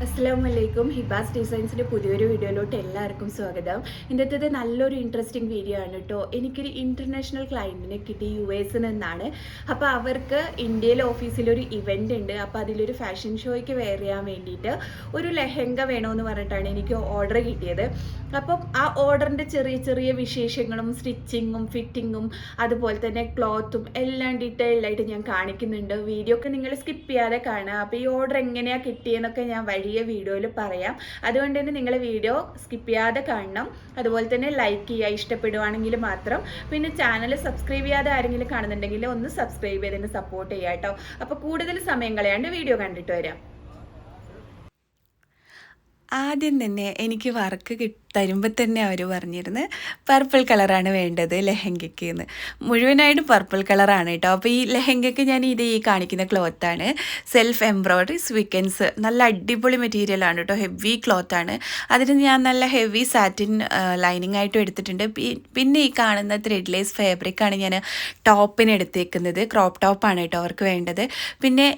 അസ്സലാമലൈക്കും. ഹിബാസ് ഡിസൈൻസിൻ്റെ പുതിയൊരു വീഡിയോയിലോട്ട് എല്ലാവർക്കും സ്വാഗതം. ഇന്നത്തേത് നല്ലൊരു ഇൻട്രസ്റ്റിംഗ് വീഡിയോ ആണ് കേട്ടോ. എനിക്കൊരു ഇൻ്റർനാഷണൽ ക്ലയൻറ്റിനെ കിട്ടി US നിന്നാണ്. അപ്പോൾ അവർക്ക് ഇന്ത്യയിലെ ഓഫീസിലൊരു ഇവൻ്റ് ഉണ്ട്. അപ്പോൾ അതിലൊരു ഫാഷൻ ഷോയ്ക്ക് വെയർ ചെയ്യാൻ വേണ്ടിയിട്ട് ഒരു ലെഹങ്ക വേണമെന്ന് പറഞ്ഞിട്ടാണ് എനിക്ക് ഓർഡർ കിട്ടിയത്. അപ്പം ആ ഓർഡറിൻ്റെ ചെറിയ ചെറിയ വിശേഷങ്ങളും സ്റ്റിച്ചിങ്ങും ഫിറ്റിങ്ങും അതുപോലെ തന്നെ ക്ലോത്തും എല്ലാം ഡീറ്റെയിൽഡായിട്ട് ഞാൻ കാണിക്കുന്നുണ്ട്. വീഡിയോ ഒക്കെ നിങ്ങൾ സ്കിപ്പ് ചെയ്യാതെ കാണുക. അപ്പോൾ ഈ ഓർഡർ എങ്ങനെയാണ് കിട്ടിയെന്നൊക്കെ ഞാൻ വീഡിയോയിൽ പറയാം. അതുകൊണ്ട് തന്നെ നിങ്ങൾ വീഡിയോ സ്കിപ്പ് ചെയ്യാതെ കാണണം. അതുപോലെ തന്നെ ലൈക്ക് ചെയ്യുക ഇഷ്ടപ്പെടുവാണെങ്കിൽ മാത്രം. പിന്നെ ചാനൽ സബ്സ്ക്രൈബ് ചെയ്യാതെ ആരെങ്കിലും കാണുന്നുണ്ടെങ്കിൽ ഒന്ന് സബ്സ്ക്രൈബ് ചെയ്തതിന് സപ്പോർട്ട് ചെയ്യാം കേട്ടോ. അപ്പോൾ കൂടുതൽ സമയം കളയാണ്ട് വീഡിയോ കണ്ടിട്ട് വരാം. ആദ്യം തന്നെ എനിക്ക് വർക്ക് തരുമ്പോൾ തന്നെ അവർ പറഞ്ഞിരുന്നു പർപ്പിൾ കളറാണ് വേണ്ടത് ലെഹങ്കയ്ക്ക് എന്ന്. മുഴുവനായിട്ടും പർപ്പിൾ കളറാണ് കേട്ടോ. അപ്പോൾ ഈ ലെഹങ്കയ്ക്ക് ഞാൻ ഈ കാണിക്കുന്ന ക്ലോത്താണ്. സെൽഫ് എംബ്രോയ്ഡറി സ്വീക്കൻസ്, നല്ല അടിപൊളി മെറ്റീരിയലാണ് കേട്ടോ. ഹെവി ക്ലോത്താണ്. അതിന് ഞാൻ നല്ല ഹെവി സാറ്റിൻ ലൈനിങ് ആയിട്ടും എടുത്തിട്ടുണ്ട്. പിന്നെ ഈ കാണുന്ന ത്രെഡ്ലെസ് ഫാബ്രിക്കാണ് ഞാൻ ടോപ്പിന് എടുത്തേക്കുന്നത്. ക്രോപ്പ് ടോപ്പാണ് കേട്ടോ അവർക്ക് വേണ്ടത്. പിന്നെ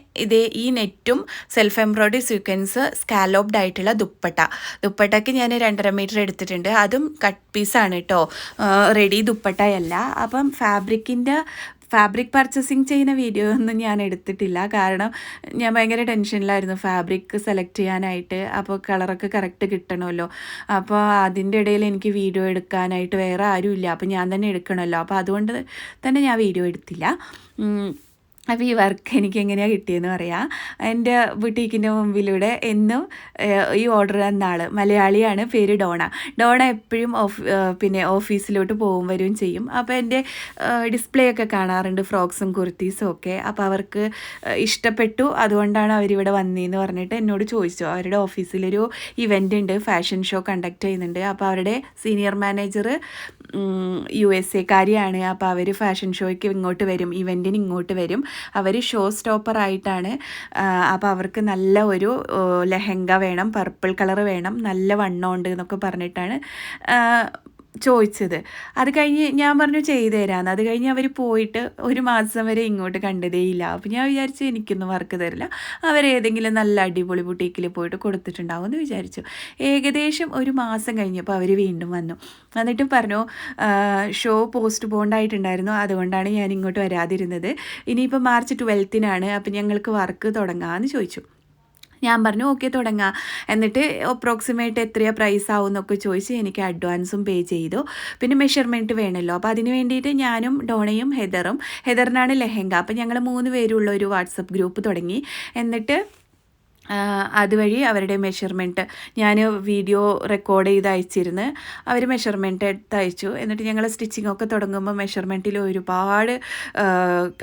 ഈ നെറ്റും സെൽഫ് എംബ്രോയ്ഡറി സ്വീക്കൻസ് സ്കാലോപ്ഡ് ആയിട്ടുള്ള ദുപ്പട്ടയ്ക്ക് ഞാൻ 2.5 മീറ്റർ എടുത്തിട്ടുണ്ട്. അതും കട്ട് പീസാണ് കേട്ടോ, റെഡി ദുപ്പട്ടയല്ല. അപ്പം ഫാബ്രിക് പർച്ചേസിങ് ചെയ്യുന്ന വീഡിയോ ഒന്നും ഞാൻ എടുത്തിട്ടില്ല. കാരണം ഞാൻ ഭയങ്കര ടെൻഷനിലായിരുന്നു ഫാബ്രിക് സെലക്ട് ചെയ്യാനായിട്ട്. അപ്പോൾ കളറൊക്കെ കറക്റ്റ് കിട്ടണമല്ലോ. അപ്പോൾ അതിൻ്റെ ഇടയിൽ എനിക്ക് വീഡിയോ എടുക്കാനായിട്ട് വേറെ ആരുമില്ല. അപ്പോൾ ഞാൻ തന്നെ എടുക്കണമല്ലോ. അപ്പോൾ അതുകൊണ്ട് തന്നെ ഞാൻ വീഡിയോ എടുത്തില്ല. അപ്പോൾ ഈ വർക്ക് എനിക്ക് എങ്ങനെയാണ് കിട്ടിയെന്ന് പറയാം. എൻ്റെ ബുട്ടീക്കിൻ്റെ മുമ്പിലൂടെ എന്നും ഈ ഓർഡർ തന്ന ആൾ മലയാളിയാണ്, പേര് ഡോണ എപ്പോഴും ഓഫീസിലോട്ട് പോകും വരികയും ചെയ്യും. അപ്പോൾ എൻ്റെ ഡിസ്പ്ലേ ഒക്കെ കാണാറുണ്ട്, ഫ്രോക്സും കുർത്തീസും ഒക്കെ. അപ്പോൾ അവർക്ക് ഇഷ്ടപ്പെട്ടു. അതുകൊണ്ടാണ് അവരിവിടെ വന്നതെന്ന് പറഞ്ഞിട്ട് എന്നോട് ചോദിച്ചു. അവരുടെ ഓഫീസിലൊരു ഇവൻ്റ് ഉണ്ട്, ഫാഷൻ ഷോ കണ്ടക്ട് ചെയ്യുന്നുണ്ട്. അപ്പോൾ അവരുടെ സീനിയർ മാനേജർ USA കാരിയാണ്. അപ്പോൾ അവർ ഫാഷൻ ഷോയ്ക്ക് ഇങ്ങോട്ട് വരും, ഇവൻറ്റിന് ഇങ്ങോട്ട് വരും. അവർ ഷോ സ്റ്റോപ്പറായിട്ടാണ്. അപ്പോൾ അവർക്ക് നല്ല ഒരു ലെഹങ്ക വേണം, പർപ്പിൾ കളർ വേണം, നല്ല വണ്ണമുണ്ട് എന്നൊക്കെ പറഞ്ഞിട്ടാണ് ചോദിച്ചത്. അത് കഴിഞ്ഞ് ഞാൻ പറഞ്ഞു ചെയ്തു തരാമെന്ന്. അത് കഴിഞ്ഞ് അവർ പോയിട്ട് 1 മാസം വരെ ഇങ്ങോട്ട് കണ്ടതേയില്ല. അപ്പോൾ ഞാൻ വിചാരിച്ചു എനിക്കൊന്നും വർക്ക് തരില്ല, അവരേതെങ്കിലും നല്ല അടിപൊളി ബുട്ടീക്കിൽ പോയിട്ട് കൊടുത്തിട്ടുണ്ടാവും എന്ന് വിചാരിച്ചു. ഏകദേശം 1 മാസം കഴിഞ്ഞപ്പോൾ അവർ വീണ്ടും വന്നു. എന്നിട്ട് പറഞ്ഞു ഷോ പോസ്റ്റ് പോണ്ടായിട്ടുണ്ടായിരുന്നു, അതുകൊണ്ടാണ് ഞാൻ ഇങ്ങോട്ട് വരാതിരുന്നത്. ഇനിയിപ്പോൾ മാർച്ച് 12-നാണ്, അപ്പോൾ ഞങ്ങൾക്ക് വർക്ക് തുടങ്ങാമെന്ന് ചോദിച്ചു. ഞാൻ പറഞ്ഞു ഓക്കെ തുടങ്ങാം. എന്നിട്ട് അപ്രോക്സിമേറ്റ് എത്രയാണ് പ്രൈസ് ആവും എന്നൊക്കെ ചോദിച്ച് എനിക്ക് അഡ്വാൻസും പേ ചെയ്തു. പിന്നെ മെഷർമെൻറ്റ് വേണമല്ലോ. അപ്പോൾ അതിന് വേണ്ടിയിട്ട് ഞാനും ഡോണയും ഹെദറിനാണ് ലെഹങ്ക. അപ്പോൾ ഞങ്ങൾ 3 പേരുള്ള ഒരു വാട്സപ്പ് ഗ്രൂപ്പ് തുടങ്ങി. എന്നിട്ട് അതുവഴി അവരുടെ മെഷർമെൻറ്റ് ഞാൻ വീഡിയോ റെക്കോർഡ് ചെയ്ത് അയച്ചിരുന്ന് അവർ മെഷർമെൻറ്റ് എടുത്ത് അയച്ചു. എന്നിട്ട് ഞങ്ങൾ സ്റ്റിച്ചിങ് ഒക്കെ തുടങ്ങുമ്പോൾ മെഷർമെൻറ്റിൽ ഒരുപാട്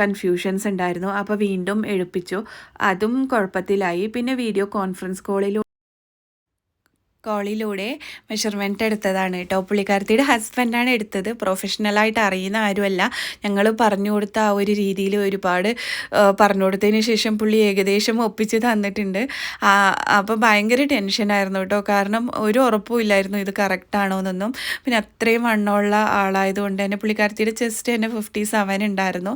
കൺഫ്യൂഷൻസ് ഉണ്ടായിരുന്നു. അപ്പോൾ വീണ്ടും എടുപ്പിച്ചു, അതും കുഴപ്പത്തിലായി. പിന്നെ വീഡിയോ കോൺഫറൻസ് കോളിലൂടെ മെഷർമെൻറ്റ് എടുത്തതാണ് കേട്ടോ. പുള്ളിക്കാരത്തിയുടെ ഹസ്ബൻഡാണ് എടുത്തത്. പ്രൊഫഷണലായിട്ട് അറിയുന്ന ആരുമല്ല. ഞങ്ങൾ പറഞ്ഞു കൊടുത്ത ആ ഒരു രീതിയിൽ ഒരുപാട് പറഞ്ഞു കൊടുത്തതിന് ശേഷം പുള്ളി ഏകദേശം ഒപ്പിച്ച് തന്നിട്ടുണ്ട്. അപ്പോൾ ഭയങ്കര ടെൻഷനായിരുന്നു കേട്ടോ. കാരണം ഒരു ഉറപ്പും ഇല്ലായിരുന്നു ഇത് കറക്റ്റാണോ എന്നൊന്നും. പിന്നെ അത്രയും വണ്ണമുള്ള ആളായതുകൊണ്ട് തന്നെ പുള്ളിക്കാരത്തിയുടെ ചെസ്റ്റ് തന്നെ 57 ഉണ്ടായിരുന്നു.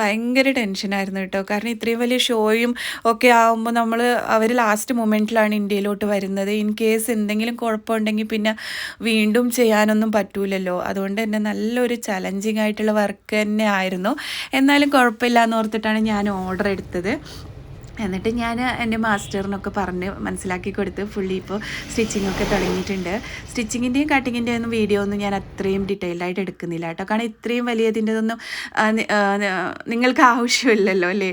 ഭയങ്കര ടെൻഷനായിരുന്നു കേട്ടോ. കാരണം ഇത്രയും വലിയ ഷോയും ഒക്കെ ആകുമ്പോൾ അവർ ലാസ്റ്റ് മൊമെൻറ്റിലാണ് ഇന്ത്യയിലോട്ട് വരുന്നത്. ഇൻ കേസ് എന്തെങ്കിലും കുഴപ്പമുണ്ടെങ്കിൽ പിന്നെ വീണ്ടും ചെയ്യാനൊന്നും പറ്റൂലല്ലോ. അതുകൊണ്ട് തന്നെ നല്ലൊരു ചലഞ്ചിങ് ആയിട്ടുള്ള വർക്ക് തന്നെ ആയിരുന്നു. എന്നാലും കുഴപ്പമില്ല എന്ന് ഓർത്തിട്ടാണ് ഞാൻ ഓർഡർ എടുത്തത്. എന്നിട്ട് ഞാൻ എൻ്റെ മാസ്റ്ററിനൊക്കെ പറഞ്ഞ് മനസ്സിലാക്കി കൊടുത്ത് ഫുള്ളി ഇപ്പോൾ സ്റ്റിച്ചിങ്ങൊക്കെ തുടങ്ങിയിട്ടുണ്ട്. സ്റ്റിച്ചിങ്ങിൻ്റെയും കട്ടിങ്ങിൻ്റെയും ഒന്നും വീഡിയോ ഒന്നും ഞാൻ അത്രയും ഡീറ്റെയിൽഡായിട്ട് എടുക്കുന്നില്ല കേട്ടോ. കാരണം ഇത്രയും വലിയതിൻ്റെതൊന്നും നിങ്ങൾക്ക് ആവശ്യമില്ലല്ലോ അല്ലേ.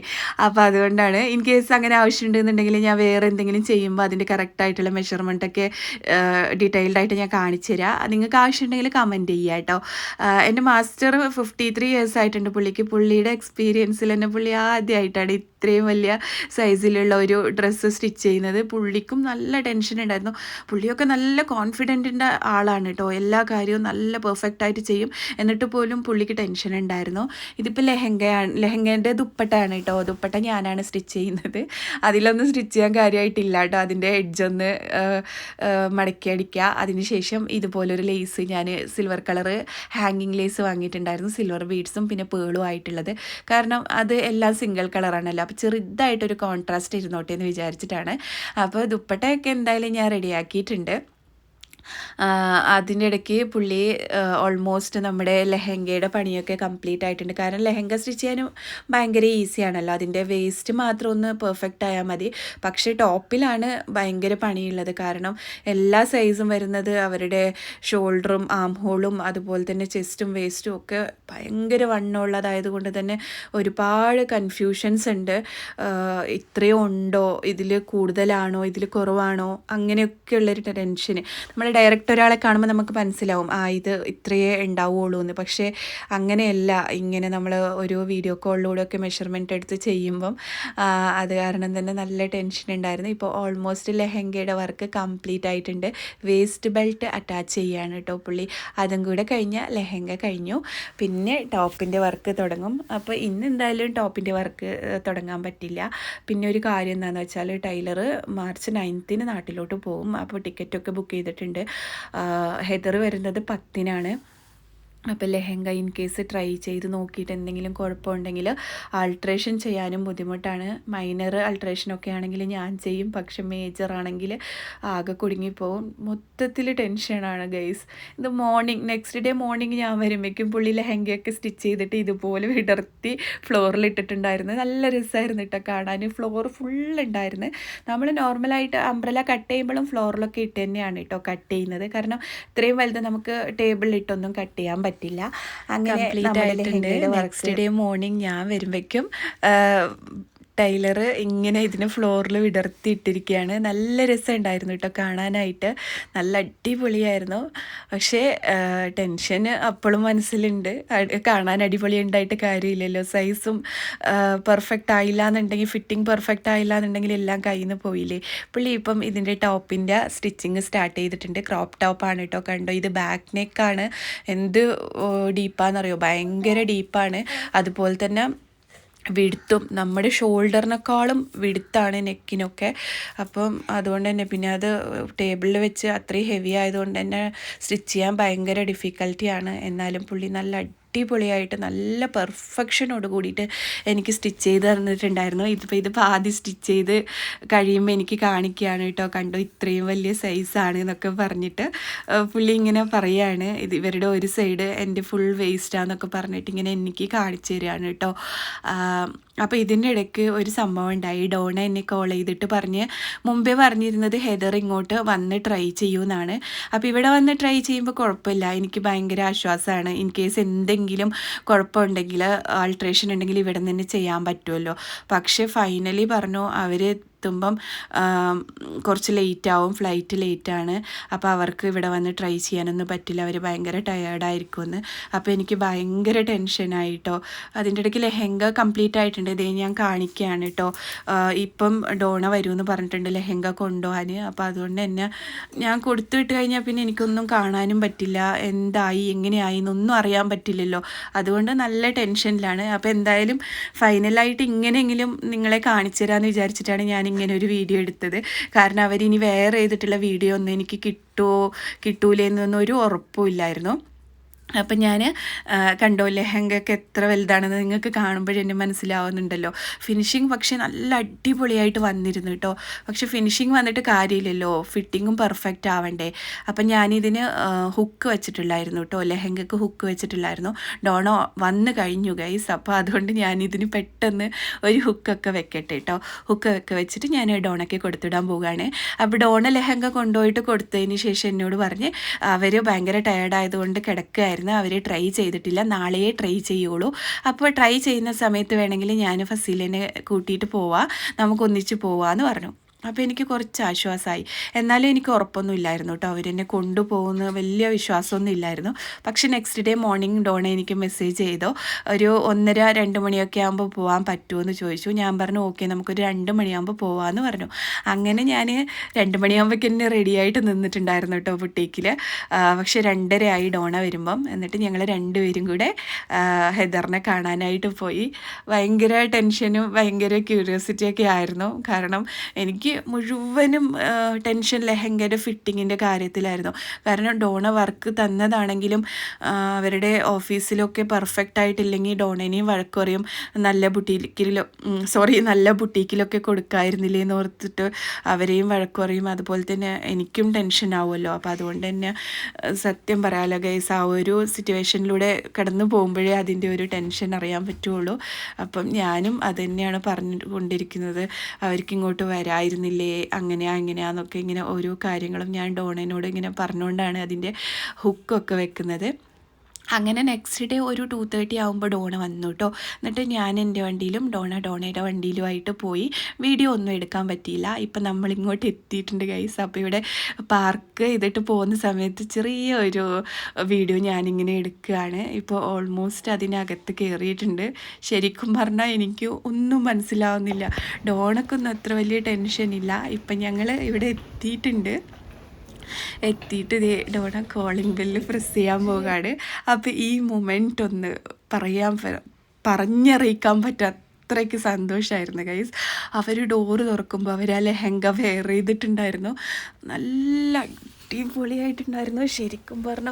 അപ്പോൾ അതുകൊണ്ടാണ്. ഇൻ കേസ് അങ്ങനെ ആവശ്യമുണ്ടെന്നുണ്ടെങ്കിൽ ഞാൻ വേറെ എന്തെങ്കിലും ചെയ്യുമ്പോൾ അതിൻ്റെ കറക്റ്റായിട്ടുള്ള മെഷർമെൻറ്റൊക്കെ ഡീറ്റെയിൽഡായിട്ട് ഞാൻ കാണിച്ചു തരാം. നിങ്ങൾക്ക് ആവശ്യമുണ്ടെങ്കിൽ കമൻറ്റ് ചെയ്യുക കേട്ടോ. എൻ്റെ മാസ്റ്റർ 53 ഇയേഴ്സ് ആയിട്ടുണ്ട് പുള്ളിക്ക്. പുള്ളിയുടെ എക്സ്പീരിയൻസിൽ തന്നെ പുള്ളി ആദ്യമായിട്ടാണ് ഇത്രയും വലിയ സൈസിലുള്ള ഒരു ഡ്രസ്സ് സ്റ്റിച്ച് ചെയ്യുന്നത്. പുള്ളിക്കും നല്ല ടെൻഷൻ ഉണ്ടായിരുന്നു. പുള്ളിയൊക്കെ നല്ല കോൺഫിഡൻറ്റിൻ്റെ ആളാണ് കേട്ടോ. എല്ലാ കാര്യവും നല്ല പെർഫെക്റ്റായിട്ട് ചെയ്യും. എന്നിട്ട് പോലും പുള്ളിക്ക് ടെൻഷൻ ഉണ്ടായിരുന്നു. ഇതിപ്പോൾ ലെഹങ്കേൻ്റെ ദുപ്പട്ടയാണ് കേട്ടോ. ദുപ്പട്ട ഞാനാണ് സ്റ്റിച്ച് ചെയ്യുന്നത്. അതിലൊന്നും സ്റ്റിച്ച് ചെയ്യാൻ കാര്യമായിട്ടില്ല കേട്ടോ. അതിൻ്റെ എഡ്ജൊന്ന് മടക്കി അടിക്കുക. അതിനുശേഷം ഇതുപോലൊരു ലേസ് ഞാൻ സിൽവർ കളറ് ഹാങ്ങിങ് ലേസ് വാങ്ങിയിട്ടുണ്ടായിരുന്നു. സിൽവർ ബീഡ്സും പിന്നെ പേളും ആയിട്ടുള്ളത്. കാരണം അത് എല്ലാം സിംഗിൾ കളറാണല്ലോ. അപ്പോൾ ചെറുതായിട്ടൊരു കോൺട്രാസ്റ്റ് ഇരുന്നോട്ടെ എന്ന് വിചാരിച്ചിട്ടാണ്. അപ്പോൾ ദുപ്പട്ടയൊക്കെ എന്തായാലും ഞാൻ റെഡിയാക്കിയിട്ടുണ്ട്. അതിൻ്റെ ഇടയ്ക്ക് പുള്ളി ഓൾമോസ്റ്റ് നമ്മുടെ ലെഹങ്കയുടെ പണിയൊക്കെ കംപ്ലീറ്റ് ആയിട്ടുണ്ട്. കാരണം ലെഹങ്ക സ്റ്റിച്ച് ചെയ്യാനും ഭയങ്കര ഈസിയാണല്ലോ, അതിൻ്റെ വേസ്റ്റ് മാത്രം ഒന്ന് പെർഫെക്റ്റ് ആയാൽ മതി. പക്ഷേ ടോപ്പിലാണ് ഭയങ്കര പണിയുള്ളത്. കാരണം എല്ലാ സൈസും വരുന്നത് അവരുടെ ഷോൾഡറും ആം ഹോളും അതുപോലെ തന്നെ ചെസ്റ്റും വേസ്റ്റും ഒക്കെ ഭയങ്കര വണ്ണമുള്ളതായത് കൊണ്ട് തന്നെ ഒരുപാട് കൺഫ്യൂഷൻസ് ഉണ്ട്. ഇത്രയും ഉണ്ടോ, ഇതിൽ കൂടുതലാണോ, ഇതിൽ കുറവാണോ, അങ്ങനെയൊക്കെയുള്ളൊരു ടെൻഷന്. നമ്മൾ ഡയറക്റ്റ് ഒരാളെ കാണുമ്പോൾ നമുക്ക് മനസ്സിലാവും ഇത് ഇത്രയേ ഉണ്ടാവുള്ളൂ എന്ന്. പക്ഷേ അങ്ങനെയല്ല. ഇങ്ങനെ നമ്മൾ ഒരു വീഡിയോ കോളിലൂടെ ഒക്കെ മെഷർമെൻറ്റ് എടുത്ത് ചെയ്യുമ്പം അത് കാരണം തന്നെ നല്ല ടെൻഷൻ ഉണ്ടായിരുന്നു. ഇപ്പോൾ ഓൾമോസ്റ്റ് ലെഹങ്കയുടെ വർക്ക് കംപ്ലീറ്റ് ആയിട്ടുണ്ട്. വേസ്റ്റ് ബെൽറ്റ് അറ്റാച്ച് ചെയ്യാണ് കേട്ടോ പുള്ളി. അതും കൂടെ കഴിഞ്ഞാൽ ലെഹങ്ക കഴിഞ്ഞു. പിന്നെ ടോപ്പിൻ്റെ വർക്ക് തുടങ്ങും. അപ്പോൾ ഇന്ന് എന്തായാലും ടോപ്പിൻ്റെ വർക്ക് തുടങ്ങാൻ പറ്റില്ല. പിന്നെ ഒരു കാര്യം എന്താണെന്ന് വെച്ചാൽ ടൈലർ മാർച്ച് 9 നാട്ടിലോട്ട് പോകും. അപ്പോൾ ടിക്കറ്റൊക്കെ ബുക്ക് ചെയ്തിട്ടുണ്ട്. ഹെദർ വരുന്നത് 10-നാണ്. അപ്പോൾ ലെഹങ്ക ഇൻ കേസ് ട്രൈ ചെയ്ത് നോക്കിയിട്ട് എന്തെങ്കിലും കുഴപ്പമുണ്ടെങ്കിൽ ആൾട്രേഷൻ ചെയ്യാനും ബുദ്ധിമുട്ടാണ്. മൈനർ ആൾട്രേഷനൊക്കെ ആണെങ്കിൽ ഞാൻ ചെയ്യും. പക്ഷെ മേജർ ആണെങ്കിൽ ആകെ കുടുങ്ങിപ്പോവും. മൊത്തത്തിൽ ടെൻഷനാണ് ഗൈസ്. ഇത് നെക്സ്റ്റ് ഡേ മോർണിംഗ് ഞാൻ വരുമ്പോഴേക്കും പുള്ളി ലെഹങ്കയൊക്കെ സ്റ്റിച്ച് ചെയ്തിട്ട് ഇതുപോലെ വിടർത്തി ഫ്ലോറിൽ ഇട്ടിട്ടുണ്ടായിരുന്നു. നല്ല രസമായിരുന്നു കേട്ടോ കാണാൻ. ഫ്ലോർ ഫുള്ളുണ്ടായിരുന്നു. നമ്മൾ നോർമലായിട്ട് അംബ്രല കട്ട് ചെയ്യുമ്പോഴും ഫ്ലോറിലൊക്കെ ഇട്ട് തന്നെയാണ് കേട്ടോ കട്ട് ചെയ്യുന്നത്. കാരണം ഇത്രയും വലുത് നമുക്ക് ടേബിളിലിട്ടൊന്നും കട്ട് ചെയ്യാൻ പറ്റില്ല. അങ്ങനെ കംപ്ലീറ്റ് ആയിട്ടുണ്ട്. നെക്സ്റ്റ് ഡേ മോർണിംഗ് ഞാൻ വരുമ്പോഴേക്കും ടൈലർ ഇങ്ങനെ ഇതിന് ഫ്ലോറിൽ വിടർത്തിയിട്ടിരിക്കുകയാണ്. നല്ല രസമുണ്ടായിരുന്നു കേട്ടോ കാണാനായിട്ട്. നല്ല അടിപൊളിയായിരുന്നു. പക്ഷേ ടെൻഷന് അപ്പോഴും മനസ്സിലുണ്ട്. കാണാൻ അടിപൊളി ഉണ്ടായിട്ട് കാര്യമില്ലല്ലോ. സൈസും പെർഫെക്റ്റ് ആയില്ല എന്നുണ്ടെങ്കിൽ, ഫിറ്റിംഗ് പെർഫെക്റ്റ് ആയില്ല എന്നുണ്ടെങ്കിൽ എല്ലാം കയ്യിൽ നിന്ന് പോയില്ലേ. പുള്ളി ഇപ്പം ഇതിൻ്റെ ടോപ്പിൻ്റെ സ്റ്റിച്ചിങ് സ്റ്റാർട്ട് ചെയ്തിട്ടുണ്ട്. ക്രോപ്പ് ടോപ്പാണ് കേട്ടോ. കണ്ടോ, ഇത് ബാക്ക് നെക്കാണ്. എന്ത് ഡീപ്പാണെന്നറിയോ, ഭയങ്കര ഡീപ്പാണ്. അതുപോലെ തന്നെ വിടുത്തും നമ്മുടെ ഷോൾഡറിനേക്കാളും വിടുത്താണ് നെക്കിനൊക്കെ. അപ്പം അതുകൊണ്ട് തന്നെ പിന്നെ അത് ടേബിളിൽ വെച്ച് അത്രയും ഹെവി ആയതുകൊണ്ട് തന്നെ സ്റ്റിച്ച് ചെയ്യാൻ ഭയങ്കര ഡിഫിക്കൽറ്റിയാണ്. എന്നാലും പുള്ളി നല്ല അടിപൊളിയായിട്ട് നല്ല പെർഫെക്ഷനോട് കൂടിയിട്ട് എനിക്ക് സ്റ്റിച്ച് ചെയ്ത് തന്നിട്ടുണ്ടായിരുന്നു. ഇതിപ്പോൾ ആദ്യം സ്റ്റിച്ച് ചെയ്ത് കഴിയുമ്പോൾ എനിക്ക് കാണിക്കുകയാണ് കേട്ടോ. കണ്ടോ, ഇത്രയും വലിയ സൈസാണ് എന്നൊക്കെ പറഞ്ഞിട്ട് പുള്ളി ഇങ്ങനെ പറയുകയാണ്. ഇവരുടെ ഒരു സൈഡ് എൻ്റെ ഫുൾ വേസ്റ്റാന്നൊക്കെ പറഞ്ഞിട്ട് ഇങ്ങനെ എനിക്ക് കാണിച്ചു തരികയാണ് കേട്ടോ. അപ്പോൾ ഇതിൻ്റെ ഇടയ്ക്ക് ഒരു സംഭവം ഉണ്ടായി. ഡോണ എന്നെ കോൾ ചെയ്തിട്ട് മുമ്പേ പറഞ്ഞിരുന്നത് ഹെദർ ഇങ്ങോട്ട് വന്ന് ട്രൈ ചെയ്യുമെന്നാണ്. അപ്പോൾ ഇവിടെ വന്ന് ട്രൈ ചെയ്യുമ്പോൾ കുഴപ്പമില്ല, എനിക്ക് ഭയങ്കര ആശ്വാസമാണ്. ഇൻ കേസ് എന്തെങ്കിലും കുഴപ്പമുണ്ടെങ്കിൽ, ആൾട്രേഷൻ ഉണ്ടെങ്കിൽ ഇവിടെ നിന്ന് ചെയ്യാൻ പറ്റുമല്ലോ. പക്ഷേ ഫൈനലി പറഞ്ഞു അവർ എത്തുമ്പം കുറച്ച് ലേറ്റാവും, ഫ്ലൈറ്റ് ലേറ്റാണ്. അപ്പോൾ അവർക്ക് ഇവിടെ വന്ന് ട്രൈ ചെയ്യാനൊന്നും പറ്റില്ല, അവർ ഭയങ്കര ടയേർഡായിരിക്കുമെന്ന്. അപ്പോൾ എനിക്ക് ഭയങ്കര ടെൻഷനായിട്ടോ. അതിൻ്റെ ഇടയ്ക്ക് ലെഹങ്ക കംപ്ലീറ്റ് ആയിട്ടുണ്ട്. ഇതേ ഞാൻ കാണിക്കുകയാണ് കേട്ടോ. ഇപ്പം ഡോണ വരുമെന്ന് പറഞ്ഞിട്ടുണ്ട് ലെഹങ്ക കൊണ്ടുപോകാൻ. അപ്പോൾ അതുകൊണ്ട് തന്നെ ഞാൻ കൊടുത്തു വിട്ട് കഴിഞ്ഞാൽ പിന്നെ എനിക്കൊന്നും കാണാനും പറ്റില്ല, എന്തായി എങ്ങനെയായി എന്നൊന്നും അറിയാൻ പറ്റില്ലല്ലോ. അതുകൊണ്ട് നല്ല ടെൻഷനിലാണ്. അപ്പോൾ എന്തായാലും ഫൈനലായിട്ട് ഇങ്ങനെയെങ്കിലും നിങ്ങളെ കാണിച്ചു തരാമെന്ന് വിചാരിച്ചിട്ടാണ് ഞാൻ ഇങ്ങനെ ഒരു വീഡിയോ എടുത്തത്. കാരണം അവരിനി വേറെ ചെയ്തിട്ടുള്ള വീഡിയോ ഒന്നും എനിക്ക് കിട്ടൂലെന്നൊന്നും ഒരു ഉറപ്പും ഇല്ലായിരുന്നു. അപ്പം ഞാൻ കണ്ടോ, ലെഹങ്കയൊക്കെ എത്ര വലുതാണെന്ന് നിങ്ങൾക്ക് കാണുമ്പോഴെന്നെ മനസ്സിലാവുന്നുണ്ടല്ലോ. ഫിനിഷിങ് പക്ഷേ നല്ല അടിപൊളിയായിട്ട് വന്നിരുന്നു കേട്ടോ. പക്ഷെ ഫിനിഷിങ് വന്നിട്ട് കാര്യമില്ലല്ലോ, ഫിറ്റിങ്ങും പെർഫെക്റ്റ് ആവണ്ടേ. അപ്പം ഞാനിതിന് ഹുക്ക് വെച്ചിട്ടുള്ളായിരുന്നു കേട്ടോ. ലെഹങ്കയ്ക്ക് ഹുക്ക് വെച്ചിട്ടുള്ളായിരുന്നു. ഡോണോ വന്ന് കഴിഞ്ഞു ഗൈസ്. അപ്പോൾ അതുകൊണ്ട് ഞാനിതിന് പെട്ടെന്ന് ഒരു ഹുക്കൊക്കെ വെക്കട്ടെ കേട്ടോ. ഹുക്കൊക്കെ വെച്ചിട്ട് ഞാൻ ഡോണയ്ക്ക് കൊടുത്തിടാൻ പോവുകയാണ്. അപ്പോൾ ഡോണ ലെഹങ്ക കൊണ്ടുപോയിട്ട് കൊടുത്തതിന് ശേഷം എന്നോട് പറഞ്ഞ് അവർ ഭയങ്കര ടയേർഡായതുകൊണ്ട് കിടക്കുകയായിരുന്നു, അവർ ട്രൈ ചെയ്തിട്ടില്ല, നാളെയേ ട്രൈ ചെയ്യുള്ളൂ. അപ്പോൾ ട്രൈ ചെയ്യുന്ന സമയത്ത് വേണമെങ്കിൽ ഞാൻ ഫസീലിനെ കൂട്ടിയിട്ട് പോവാം, നമുക്കൊന്നിച്ച് പോവാമെന്ന് പറഞ്ഞു. അപ്പോൾ എനിക്ക് കുറച്ച് ആശ്വാസമായി. എന്നാലും എനിക്ക് ഉറപ്പൊന്നും ഇല്ലായിരുന്നു കേട്ടോ, അവരെന്നെ കൊണ്ടുപോകുന്ന വലിയ വിശ്വാസമൊന്നും ഇല്ലായിരുന്നു. പക്ഷെ നെക്സ്റ്റ് ഡേ മോർണിംഗ് ഡോണ എനിക്ക് മെസ്സേജ് ചെയ്തോ, ഒരു 1:30-2 മണിയൊക്കെ ആകുമ്പോൾ പോകാൻ പറ്റുമോ എന്ന് ചോദിച്ചു. ഞാൻ പറഞ്ഞു ഓക്കെ, നമുക്കൊരു 2 മണിയാകുമ്പോൾ പോകാമെന്ന് പറഞ്ഞു. അങ്ങനെ ഞാൻ 2 മണിയാകുമ്പോഴേക്ക് തന്നെ റെഡിയായിട്ട് നിന്നിട്ടുണ്ടായിരുന്നു കേട്ടോ ബുട്ടീക്കിൽ. പക്ഷെ 2:30 ആയി ഡോണ വരുമ്പം. എന്നിട്ട് ഞങ്ങൾ രണ്ടുപേരും കൂടെ ഹെദറിനെ കാണാനായിട്ട് പോയി. ഭയങ്കര ടെൻഷനും ഭയങ്കര ക്യൂരിയോസിറ്റിയൊക്കെ ആയിരുന്നു. കാരണം എനിക്ക് എനിക്ക് മുഴുവനും ടെൻഷൻ ലെഹങ്കയുടെ ഫിറ്റിങ്ങിൻ്റെ കാര്യത്തിലായിരുന്നു. കാരണം ഡോണ വർക്ക് തന്നതാണെങ്കിലും അവരുടെ ഓഫീസിലൊക്കെ പെർഫെക്റ്റ് ആയിട്ടില്ലെങ്കിൽ ഡോണേനെയും വഴക്ക് പറയും, നല്ല ബുട്ടീക്കിലൊക്കെ കൊടുക്കായിരുന്നില്ലേ എന്ന് ഓർത്തിട്ട് അവരെയും വഴക്ക് പറയും. അതുപോലെ തന്നെ എനിക്കും ടെൻഷൻ ആവുമല്ലോ. അപ്പോൾ അതുകൊണ്ട് തന്നെ സത്യം പറയാലോ ഗൈസ്, ആ ഒരു സിറ്റുവേഷനിലൂടെ കടന്നു പോകുമ്പോഴേ അതിൻ്റെ ഒരു ടെൻഷൻ അറിയാൻ പറ്റുള്ളൂ. അപ്പം ഞാനും അത് തന്നെയാണ് പറഞ്ഞുകൊണ്ടിരിക്കുന്നത്, അവർക്ക് ഇങ്ങോട്ട് വരായിരുന്നില്ലേ, അങ്ങനെയാന്നൊക്കെ ഇങ്ങനെ ഓരോ കാര്യങ്ങളും ഞാൻ ഡോണേനോട് ഇങ്ങനെ പറഞ്ഞുകൊണ്ടാണ് അതിൻ്റെ ഹുക്കൊക്കെ വെക്കുന്നത്. അങ്ങനെ നെക്സ്റ്റ് ഡേ ഒരു 2:30 ആകുമ്പോൾ ഡോണ വന്നു കേട്ടോ. എന്നിട്ട് ഞാൻ എൻ്റെ വണ്ടിയിലും ഡോണയുടെ വണ്ടിയിലുമായിട്ട് പോയി. വീഡിയോ ഒന്നും എടുക്കാൻ പറ്റിയില്ല. ഇപ്പം നമ്മളിങ്ങോട്ട് എത്തിയിട്ടുണ്ട് ഗൈസ്. അപ്പോൾ ഇവിടെ പാർക്ക് ചെയ്തിട്ട് പോകുന്ന സമയത്ത് ചെറിയൊരു വീഡിയോ ഞാനിങ്ങനെ എടുക്കുകയാണ്. ഇപ്പോൾ ഓൾമോസ്റ്റ് അതിനകത്ത് കയറിയിട്ടുണ്ട്. ശരിക്കും പറഞ്ഞാൽ എനിക്ക് ഒന്നും മനസ്സിലാവുന്നില്ല. ഡോണക്കൊന്നും അത്ര വലിയ ടെൻഷനില്ല. ഇപ്പം ഞങ്ങൾ ഇവിടെ എത്തിയിട്ട് ഡോണ കോളിംഗ് ബെല്ല് പ്രസ് ചെയ്യാൻ പോവുകയാണ്. അപ്പോൾ ഈ മൊമെൻ്റ് ഒന്ന് പറഞ്ഞറിയിക്കാൻ പറ്റാത്ത അത്രയ്ക്ക് സന്തോഷമായിരുന്നു ഗൈസ്. അവർ ഡോറ് തുറക്കുമ്പോൾ അവർ ആ ലെഹങ്ക വെയർ ചെയ്തിട്ടുണ്ടായിരുന്നു. നല്ല അടിപൊളിയായിട്ടുണ്ടായിരുന്നു. ശരിക്കും പറഞ്ഞ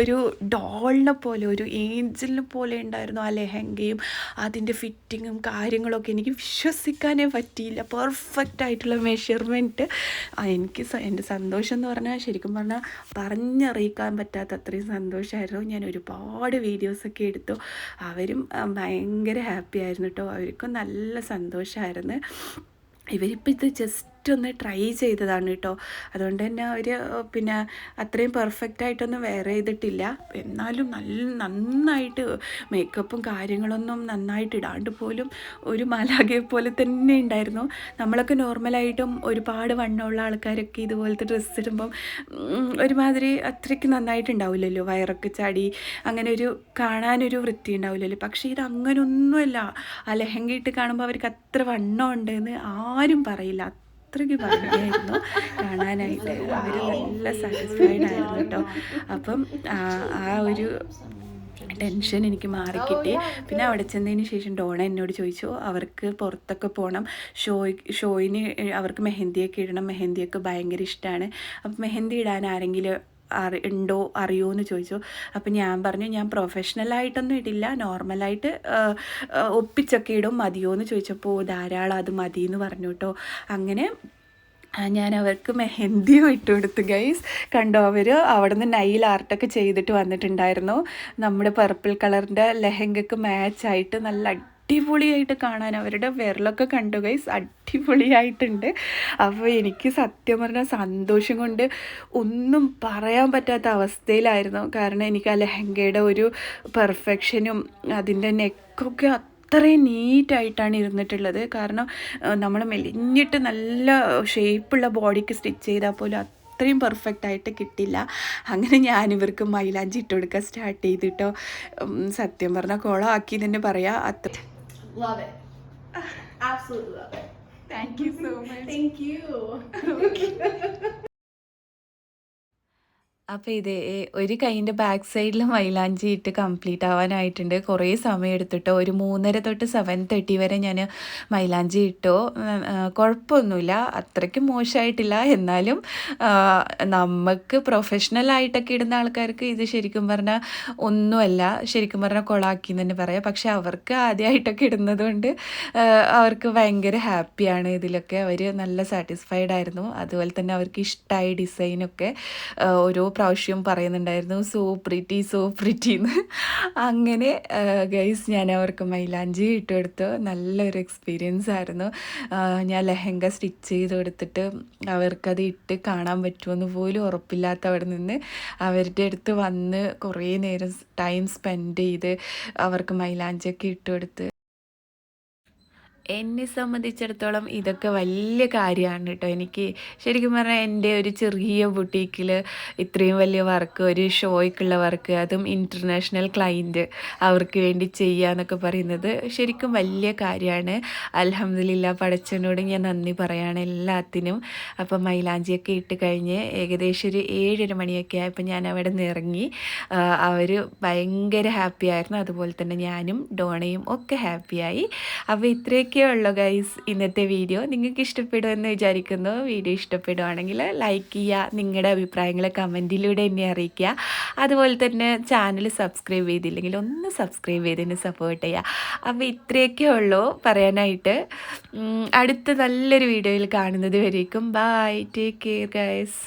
ഒരു ഡോളിനെ പോലെ, ഒരു ഏഞ്ചലിനെ പോലെ ഉണ്ടായിരുന്നു ആ ലെഹങ്കയും അതിൻ്റെ ഫിറ്റിങ്ങും കാര്യങ്ങളൊക്കെ. എനിക്ക് വിശ്വസിക്കാനേ പറ്റിയില്ല. പെർഫെക്റ്റ് ആയിട്ടുള്ള മെഷർമെൻറ്റ്. എനിക്ക് എൻ്റെ സന്തോഷം എന്ന് പറഞ്ഞാൽ ശരിക്കും പറഞ്ഞാൽ പറഞ്ഞറിയിക്കാൻ പറ്റാത്ത അത്രയും സന്തോഷമായിരുന്നു. ഞാൻ ഒരുപാട് വീഡിയോസൊക്കെ എടുത്തു. അവരും ഭയങ്കര ഹാപ്പി ആയിരുന്നു കേട്ടോ. അവർക്കും നല്ല സന്തോഷമായിരുന്നു. ഇവരിപ്പോൾ ഇത് ജസ്റ്റ് ഒന്ന് ട്രൈ ചെയ്തതാണ് കേട്ടോ. അതുകൊണ്ട് തന്നെ അവർ പിന്നെ അത്രയും പെർഫെക്റ്റായിട്ടൊന്നും വെയർ ചെയ്തിട്ടില്ല. എന്നാലും നന്നായിട്ട് മേക്കപ്പും കാര്യങ്ങളൊന്നും നന്നായിട്ട് ഇടാണ്ട് പോലും ഒരു മാലാഖയെ പോലെ തന്നെ ഉണ്ടായിരുന്നു. നമ്മളൊക്കെ നോർമലായിട്ടും ഒരുപാട് വണ്ണമുള്ള ആൾക്കാരൊക്കെ ഇതുപോലത്തെ ഡ്രസ്സ് ഇടുമ്പം ഒരുമാതിരി അത്രയ്ക്ക് നന്നായിട്ടുണ്ടാവില്ലല്ലോ, വയറൊക്കെ ചാടി അങ്ങനെ ഒരു കാണാനൊരു വൃത്തി ഉണ്ടാവില്ലല്ലോ. പക്ഷേ ഇത് അങ്ങനെയൊന്നുമല്ല. ആ ലെഹങ്ക ഇട്ട് കാണുമ്പോൾ അവർക്ക് അത്ര വണ്ണം ഉണ്ടെന്ന് ആരും പറയില്ല. അത്രയ്ക്ക് ഭംഗിയായിരുന്നു കാണാനായിട്ട്. അവർ നല്ല സാറ്റിസ്ഫൈഡ് ആയിരുന്നു കേട്ടോ. അപ്പം ആ ഒരു ടെൻഷൻ എനിക്ക് മാറിക്കിട്ടി. പിന്നെ അവിടെ ചെന്നതിന് ശേഷം ഡോണ എന്നോട് ചോദിച്ചു അവർക്ക് പുറത്തൊക്കെ പോകണം, ഷോയിന് അവർക്ക് മെഹന്തിയൊക്കെ ഇടണം, മെഹന്തിയൊക്കെ ഭയങ്കര ഇഷ്ടമാണ്. അപ്പം മെഹന്തി ഇടാൻ ആരെങ്കിലും അറിയുമോ എന്ന് ചോദിച്ചു. അപ്പം ഞാൻ പറഞ്ഞു ഞാൻ പ്രൊഫഷണലായിട്ടൊന്നും ഇടില്ല, നോർമലായിട്ട് ഒപ്പിച്ചൊക്കെ ഇടും, മതിയോ എന്ന് ചോദിച്ചപ്പോൾ ധാരാളം അത് മതി എന്ന് പറഞ്ഞു കേട്ടോ. അങ്ങനെ ഞാൻ അവർക്ക് മെഹന്തിയും ഇട്ട് കൊടുത്തു ഗൈസ്. കണ്ടോ, അവർ അവിടെ നിന്ന് നൈൽ ആർട്ടൊക്കെ ചെയ്തിട്ട് വന്നിട്ടുണ്ടായിരുന്നു. നമ്മുടെ പർപ്പിൾ കളറിൻ്റെ ലെഹങ്കയ്ക്ക് മാച്ചായിട്ട് നല്ല അടിപൊളിയായിട്ട് കാണാൻ അവരുടെ വിരലൊക്കെ കണ്ടു ഗൈസ്, അടിപൊളിയായിട്ടുണ്ട്. അപ്പോൾ എനിക്ക് സത്യം പറഞ്ഞാൽ സന്തോഷം കൊണ്ട് ഒന്നും പറയാൻ പറ്റാത്ത അവസ്ഥയിലായിരുന്നു. കാരണം എനിക്ക് ആ ലെഹങ്കയുടെ ഒരു പെർഫെക്ഷനും അതിൻ്റെ നെക്കൊക്കെ അത്രയും നീറ്റായിട്ടാണ് ഇരുന്നിട്ടുള്ളത്. കാരണം നമ്മൾ മെലിഞ്ഞിട്ട് നല്ല ഷേപ്പുള്ള ബോഡിക്ക് സ്റ്റിച്ച് ചെയ്താൽ പോലും അത്രയും പെർഫെക്റ്റ് ആയിട്ട് കിട്ടില്ല. അങ്ങനെ ഞാനിവർക്ക് മൈലാഞ്ചി ഇട്ട് കൊടുക്കാൻ സ്റ്റാർട്ട് ചെയ്തിട്ടോ. സത്യം പറഞ്ഞാൽ കോളമാക്കി തന്നെ പറയാം. Love it. Absolutely love it. Thank you so much. Thank you. അപ്പോൾ ഇത് ഒരു കൈയിൻ്റെ ബാക്ക് സൈഡിൽ മൈലാഞ്ചി ഇട്ട് കംപ്ലീറ്റ് ആവാനായിട്ടുണ്ട്. കുറേ സമയം എടുത്തിട്ടോ. ഒരു 3:30 തൊട്ട് 7:30 വരെ ഞാൻ മൈലാഞ്ചി ഇട്ടു. കുഴപ്പമൊന്നുമില്ല, അത്രയ്ക്ക് മോശമായിട്ടില്ല. എന്നാലും നമുക്ക് പ്രൊഫഷണലായിട്ടൊക്കെ ഇടുന്ന ആൾക്കാർക്ക് ഇത് ശരിക്കും പറഞ്ഞാൽ ഒന്നുമല്ല, ശരിക്കും പറഞ്ഞാൽ കൊളാക്കി എന്ന് തന്നെ പറയാം. പക്ഷെ അവർക്ക് ആദ്യമായിട്ടൊക്കെ ഇടുന്നത് കൊണ്ട് അവർക്ക് ഭയങ്കര ഹാപ്പിയാണ് ഇതിലൊക്കെ. അവർ നല്ല സാറ്റിസ്ഫൈഡ് ആയിരുന്നു. അതുപോലെ തന്നെ അവർക്ക് ഇഷ്ടമായ ഡിസൈനൊക്കെ ഓരോ പ്രാവശ്യം പറയുന്നുണ്ടായിരുന്നു, സോ പ്രിറ്റി എന്ന്. അങ്ങനെ ഗൈസ് ഞാൻ അവർക്ക് മൈലാഞ്ചി ഇട്ട് കൊടുത്തു. നല്ലൊരു എക്സ്പീരിയൻസ് ആയിരുന്നു. ഞാൻ ലെഹങ്ക സ്റ്റിച്ച് ചെയ്ത് കൊടുത്തിട്ട് അവർക്കത് ഇട്ട് കാണാൻ പറ്റുമെന്ന് പോലും ഉറപ്പില്ലാത്ത അവിടെ നിന്ന് അവരുടെ അടുത്ത് വന്ന് കുറേ നേരം ടൈം സ്പെൻഡ് ചെയ്ത് അവർക്ക് മൈലാഞ്ചിയൊക്കെ ഇട്ട് കൊടുത്ത്. എന്നെ സംബന്ധിച്ചിടത്തോളം ഇതൊക്കെ വലിയ കാര്യമാണ് കേട്ടോ. എനിക്ക് ശരിക്കും പറഞ്ഞാൽ എൻ്റെ ഒരു ചെറിയ ബുട്ടീക്കിൽ ഇത്രയും വലിയ വർക്ക്, ഒരു ഷോയ്ക്കുള്ള വർക്ക്, അതും ഇൻ്റർനാഷണൽ ക്ലൈൻറ്റ് അവർക്ക് വേണ്ടി ചെയ്യുക എന്നൊക്കെ പറയുന്നത് ശരിക്കും വലിയ കാര്യമാണ്. അൽഹംദുലില്ലാ, പടച്ചവനോട് ഞാൻ നന്ദി പറയാണ് എല്ലാത്തിനും. അപ്പം മൈലാഞ്ചിയൊക്കെ ഇട്ട് കഴിഞ്ഞ് ഏകദേശം ഒരു 7:30 മണിയൊക്കെ ആയപ്പോൾ ഞാൻ അവിടെ നിന്ന് ഇറങ്ങി. അവർ ഭയങ്കര ഹാപ്പി ആയിരുന്നു. അതുപോലെ തന്നെ ഞാനും ഡോണയും ഒക്കെ ഹാപ്പിയായി. അപ്പോൾ ഇത്രയൊക്കെ ഇത്രയൊക്കെ ഉള്ളൂ ഗൈസ് ഇന്നത്തെ വീഡിയോ. നിങ്ങൾക്ക് ഇഷ്ടപ്പെടുമെന്ന് വിചാരിക്കുന്നു. വീഡിയോ ഇഷ്ടപ്പെടുവാണെങ്കിൽ ലൈക്ക് ചെയ്യുക, നിങ്ങളുടെ അഭിപ്രായങ്ങൾ കമൻറ്റിലൂടെ എന്നെ അറിയിക്കുക. അതുപോലെ തന്നെ ചാനൽ സബ്സ്ക്രൈബ് ചെയ്തില്ലെങ്കിൽ ഒന്ന് സബ്സ്ക്രൈബ് ചെയ്ത് എന്നെ സപ്പോർട്ട് ചെയ്യുക. അപ്പോൾ ഇത്രയൊക്കെ ഉള്ളൂ പറയാനായിട്ട്. അടുത്ത നല്ലൊരു വീഡിയോയിൽ കാണുന്നത് വരേക്കും ബൈ, ടേക്ക് കെയർ ഗൈസ്.